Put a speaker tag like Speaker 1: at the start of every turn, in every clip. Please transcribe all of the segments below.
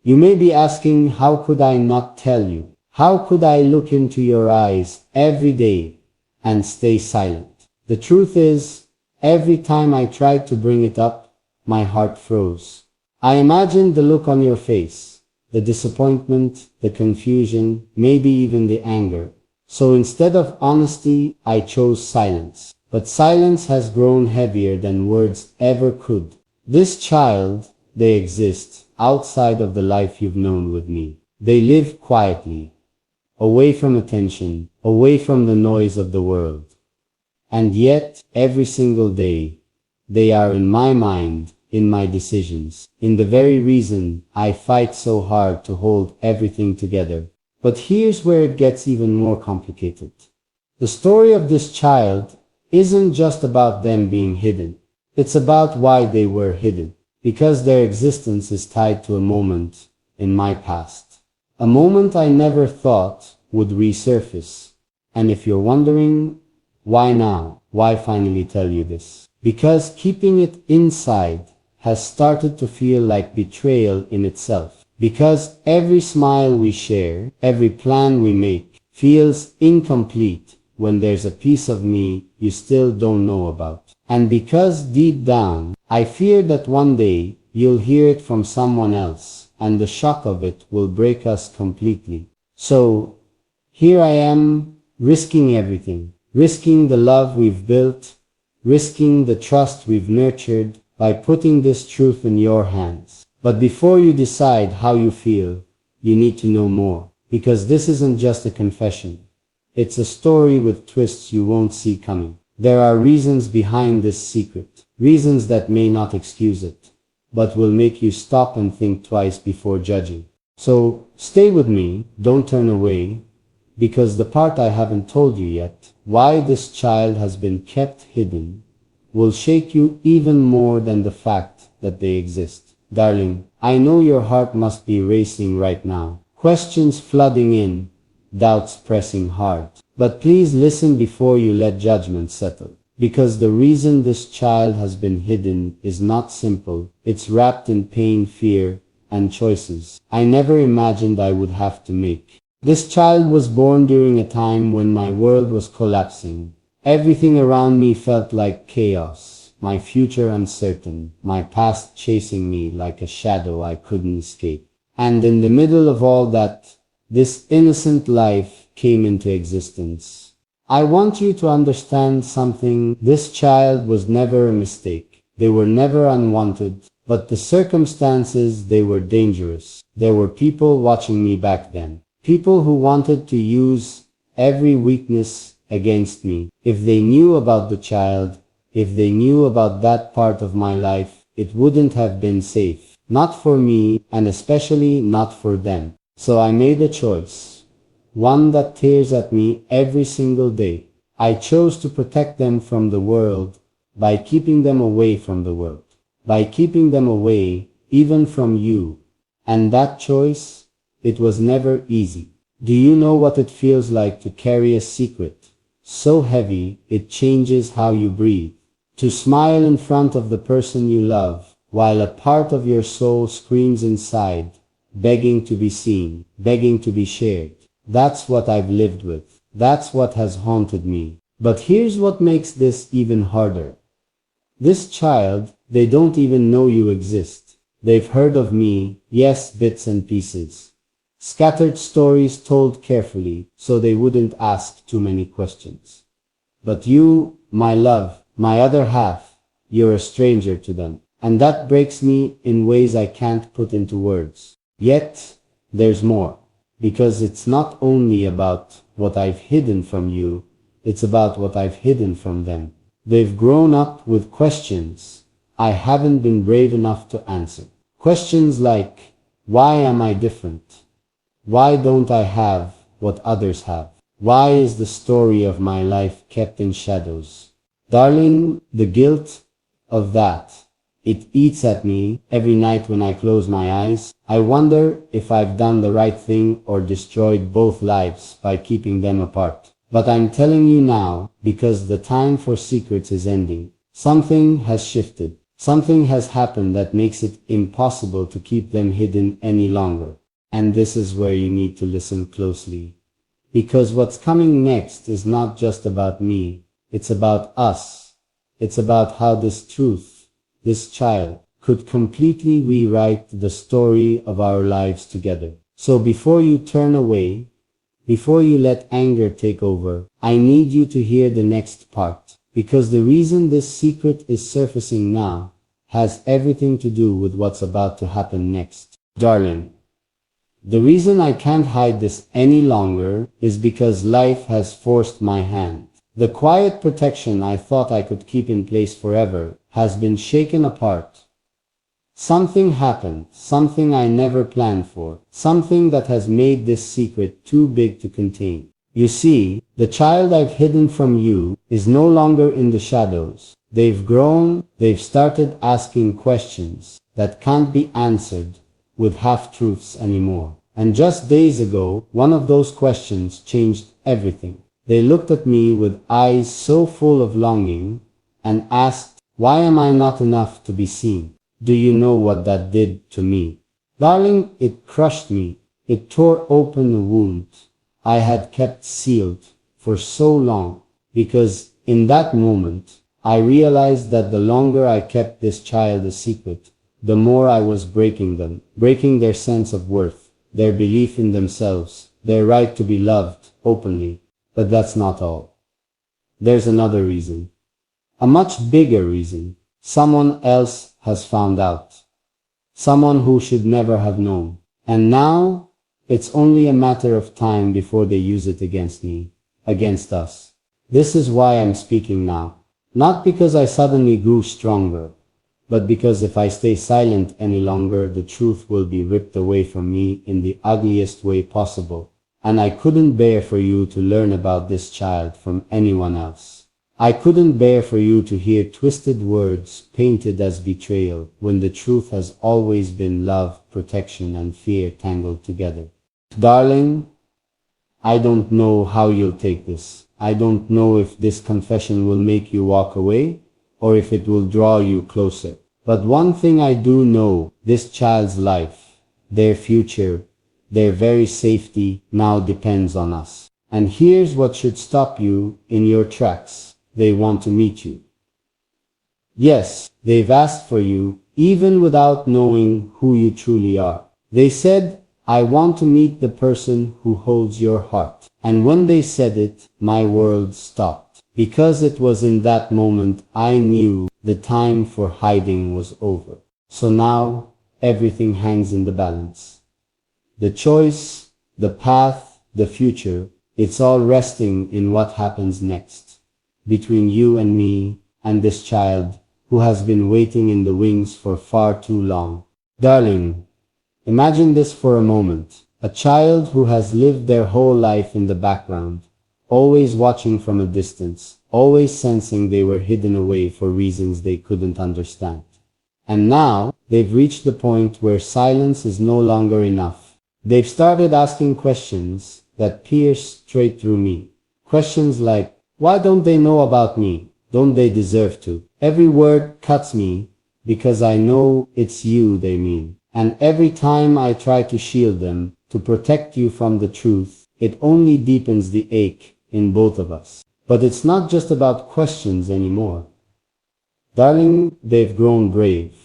Speaker 1: You may be asking, how could I not tell you? How could I look into your eyes every day and stay silent? The truth is, every time I tried to bring it up, my heart froze. I imagined the look on your face, the disappointment, the confusion, maybe even the anger. So instead of honesty, I chose silence. But silence has grown heavier than words ever could. This child, they exist outside of the life you've known with me. They live quietly, away from attention, away from the noise of the world. And yet, every single day, they are in my mind, in my decisions, in the very reason I fight so hard to hold everything together. But here's where it gets even more complicated. The story of this child isn't just about them being hidden. It's about why they were hidden. Because their existence is tied to a moment in my past. A moment I never thought would resurface. And if you're wondering, why now? Why finally tell you this? Because keeping it inside has started to feel like betrayal in itself. Because every smile we share, every plan we make, feels incomplete when there's a piece of me you still don't know about. And because deep down, I fear that one day you'll hear it from someone else, and the shock of it will break us completely. So, here I am, risking everything. Risking the love we've built, risking the trust we've nurtured, by putting this truth in your hands. But before you decide how you feel, you need to know more. Because this isn't just a confession. It's a story with twists you won't see coming. There are reasons behind this secret. Reasons that may not excuse it, but will make you stop and think twice before judging. So, stay with me, don't turn away, because the part I haven't told you yet, why this child has been kept hidden, will shake you even more than the fact that they exist. Darling, I know your heart must be racing right now. Questions flooding in, doubts pressing hard. But please listen before you let judgment settle. Because the reason this child has been hidden is not simple. It's wrapped in pain, fear, and choices I never imagined I would have to make. This child was born during a time when my world was collapsing. Everything around me felt like chaos. My future uncertain. My past chasing me like a shadow I couldn't escape. And in the middle of all that, this innocent life came into existence. I want you to understand something. This child was never a mistake. They were never unwanted, but the circumstances, they were dangerous. There were people watching me back then. People who wanted to use every weakness against me. If they knew about the child, if they knew about that part of my life, it wouldn't have been safe. Not for me, and especially not for them. So I made a choice. One that tears at me every single day. I chose to protect them from the world by keeping them away from the world. By keeping them away, even from you. And that choice, it was never easy. Do you know what it feels like to carry a secret so heavy it changes how you breathe? To smile in front of the person you love, while a part of your soul screams inside, begging to be seen, begging to be shared. That's what I've lived with. That's what has haunted me. But here's what makes this even harder. This child, they don't even know you exist. They've heard of me, yes, bits and pieces. Scattered stories told carefully, so they wouldn't ask too many questions. But you, my love, my other half, you're a stranger to them. And that breaks me in ways I can't put into words. Yet, there's more. Because it's not only about what I've hidden from you, it's about what I've hidden from them. They've grown up with questions I haven't been brave enough to answer. Questions like, why am I different? Why don't I have what others have? Why is the story of my life kept in shadows? Darling, the guilt of that, it eats at me every night when I close my eyes. I wonder if I've done the right thing or destroyed both lives by keeping them apart. But I'm telling you now, because the time for secrets is ending. Something has shifted. Something has happened that makes it impossible to keep them hidden any longer. And this is where you need to listen closely. Because what's coming next is not just about me, it's about us. It's about how this truth, this child, could completely rewrite the story of our lives together. So before you turn away, before you let anger take over, I need you to hear the next part. Because the reason this secret is surfacing now has everything to do with what's about to happen next. Darling, the reason I can't hide this any longer is because life has forced my hand. The quiet protection I thought I could keep in place forever has been shaken apart. Something happened, something I never planned for, something that has made this secret too big to contain. You see, the child I've hidden from you is no longer in the shadows. They've grown, they've started asking questions that can't be answered with half-truths anymore. And just days ago, one of those questions changed everything. They looked at me with eyes so full of longing and asked, why am I not enough to be seen? Do you know what that did to me? Darling, it crushed me. It tore open a wound I had kept sealed for so long, because in that moment, I realized that the longer I kept this child a secret, the more I was breaking them, breaking their sense of worth, their belief in themselves, their right to be loved openly. But that's not all. There's another reason. A much bigger reason. Someone else has found out. Someone who should never have known. And now, it's only a matter of time before they use it against me, against us. This is why I'm speaking now. Not because I suddenly grew stronger, but because if I stay silent any longer, the truth will be ripped away from me in the ugliest way possible. And I couldn't bear for you to learn about this child from anyone else. I couldn't bear for you to hear twisted words painted as betrayal when the truth has always been love, protection, and fear tangled together. Darling, I don't know how you'll take this. I don't know if this confession will make you walk away or if it will draw you closer. But one thing I do know, this child's life, their future, their very safety now depends on us. And here's what should stop you in your tracks. They want to meet you. Yes, they've asked for you, even without knowing who you truly are. They said, I want to meet the person who holds your heart. And when they said it, my world stopped. Because it was in that moment I knew the time for hiding was over. So now, everything hangs in the balance. The choice, the path, the future, it's all resting in what happens next. Between you and me, and this child, who has been waiting in the wings for far too long. Darling, imagine this for a moment. A child who has lived their whole life in the background, always watching from a distance, always sensing they were hidden away for reasons they couldn't understand. And now, they've reached the point where silence is no longer enough. They've started asking questions that pierce straight through me. Questions like, why don't they know about me? Don't they deserve to? Every word cuts me because I know it's you they mean. And every time I try to shield them, to protect you from the truth, it only deepens the ache in both of us. But it's not just about questions anymore. Darling, they've grown brave.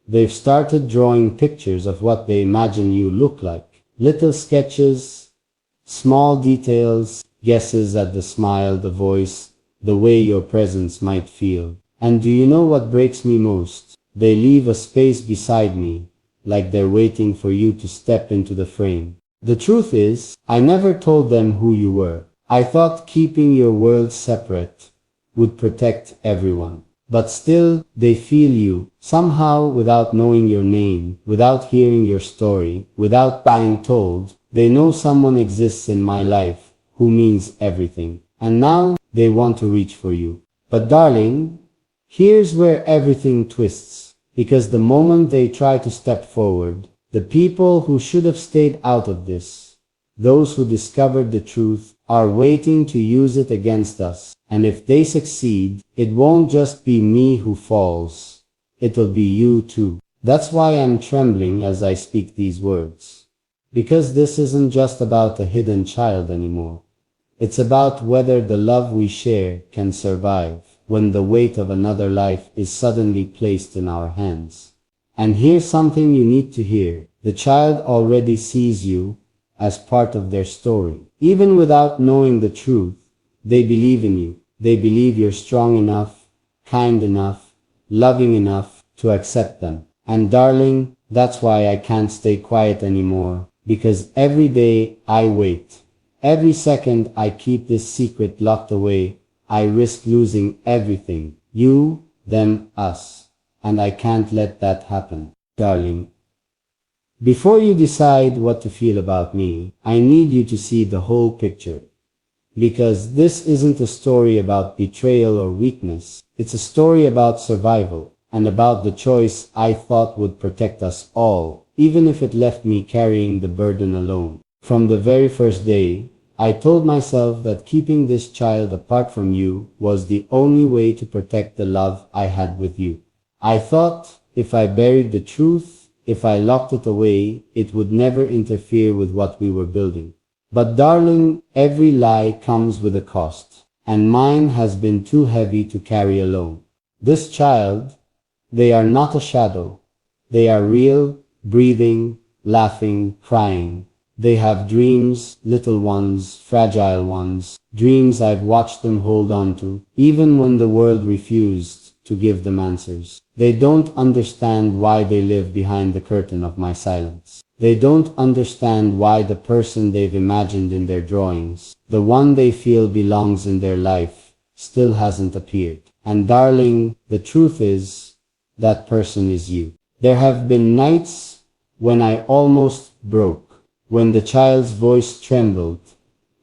Speaker 1: They've started drawing pictures of what they imagine you look like. Little sketches, small details, guesses at the smile, the voice, the way your presence might feel. And do you know what breaks me most? They leave a space beside me, like they're waiting for you to step into the frame. The truth is, I never told them who you were. I thought keeping your world separate would protect everyone. But still, they feel you, somehow without knowing your name, without hearing your story, without being told. They know someone exists in my life who means everything. And now, they want to reach for you. But darling, here's where everything twists. Because the moment they try to step forward, the people who should have stayed out of this, those who discovered the truth, are waiting to use it against us. And if they succeed, it won't just be me who falls. it'll be you too. That's why I'm trembling as I speak these words. Because this isn't just about a hidden child anymore. It's about whether the love we share can survive when the weight of another life is suddenly placed in our hands. And here's something you need to hear. The child already sees you as part of their story. Even without knowing the truth, they believe in you. They believe you're strong enough, kind enough, loving enough to accept them. And darling, that's why I can't stay quiet anymore, because every day I wait. Every second I keep this secret locked away, I risk losing everything. You, them, us. And I can't let that happen, darling. Before you decide what to feel about me, I need you to see the whole picture. Because this isn't a story about betrayal or weakness. It's a story about survival, and about the choice I thought would protect us all, even if it left me carrying the burden alone. From the very first day, I told myself that keeping this child apart from you was the only way to protect the love I had with you. I thought if I buried the truth, if I locked it away, it would never interfere with what we were building. But darling, every lie comes with a cost, and mine has been too heavy to carry alone. This child, they are not a shadow. They are real, breathing, laughing, crying. They have dreams, little ones, fragile ones, dreams I've watched them hold on to, even when the world refused to give them answers. They don't understand why they live behind the curtain of my silence. They don't understand why the person they've imagined in their drawings, the one they feel belongs in their life, still hasn't appeared. And darling, the truth is, that person is you. There have been nights when I almost broke, when the child's voice trembled,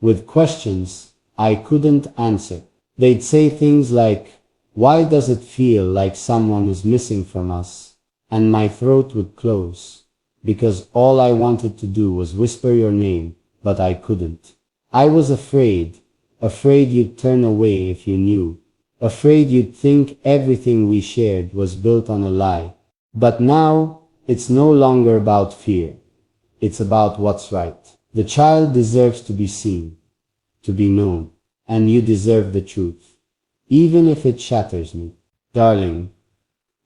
Speaker 1: with questions I couldn't answer. They'd say things like, "Why does it feel like someone is missing from us?" And my throat would close, because all I wanted to do was whisper your name, but I couldn't. I was afraid you'd turn away if you knew, afraid you'd think everything we shared was built on a lie. But now, it's no longer about fear. It's about what's right. The child deserves to be seen, to be known, and you deserve the truth, even if it shatters me. Darling,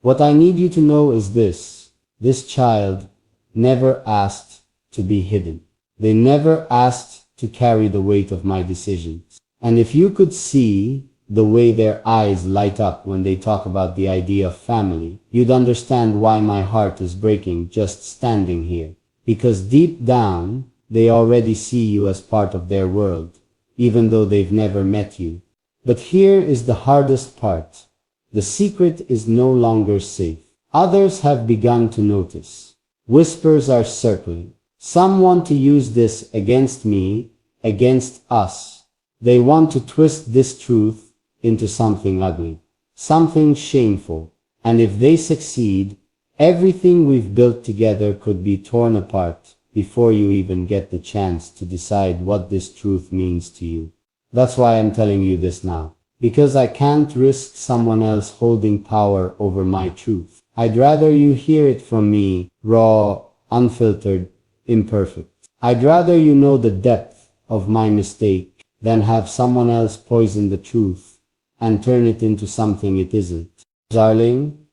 Speaker 1: what I need you to know is this. This child never asked to be hidden. They never asked to carry the weight of my decisions. And if you could see the way their eyes light up when they talk about the idea of family, you'd understand why my heart is breaking just standing here. Because deep down, they already see you as part of their world, even though they've never met you. But here is the hardest part. The secret is no longer safe. Others have begun to notice. Whispers are circling. Some want to use this against me, against us. They want to twist this truth into something ugly, something shameful. And if they succeed, everything we've built together could be torn apart before you even get the chance to decide what this truth means to you. That's why I'm telling you this now. Because I can't risk someone else holding power over my truth. I'd rather you hear it from me, raw, unfiltered, imperfect. I'd rather you know the depth of my mistake than have someone else poison the truth and turn it into something it isn't. Darling,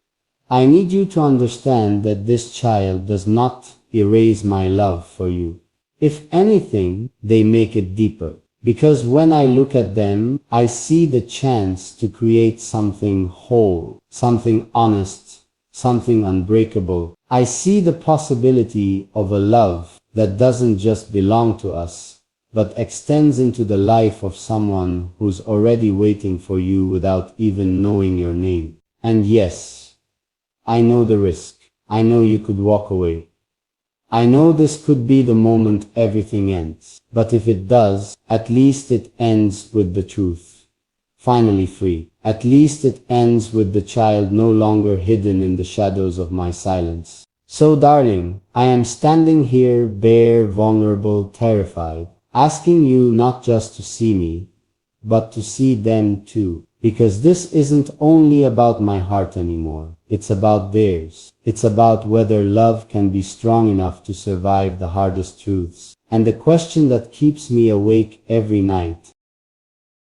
Speaker 1: I need you to understand that this child does not erase my love for you. If anything, they make it deeper. Because when I look at them, I see the chance to create something whole, something honest, something unbreakable. I see the possibility of a love that doesn't just belong to us, but extends into the life of someone who's already waiting for you without even knowing your name. And yes, I know the risk. I know you could walk away. I know this could be the moment everything ends. But if it does, at least it ends with the truth. Finally free. At least it ends with the child no longer hidden in the shadows of my silence. So darling, I am standing here bare, vulnerable, terrified, asking you not just to see me, but to see them too. Because this isn't only about my heart anymore. It's about theirs. It's about whether love can be strong enough to survive the hardest truths. And the question that keeps me awake every night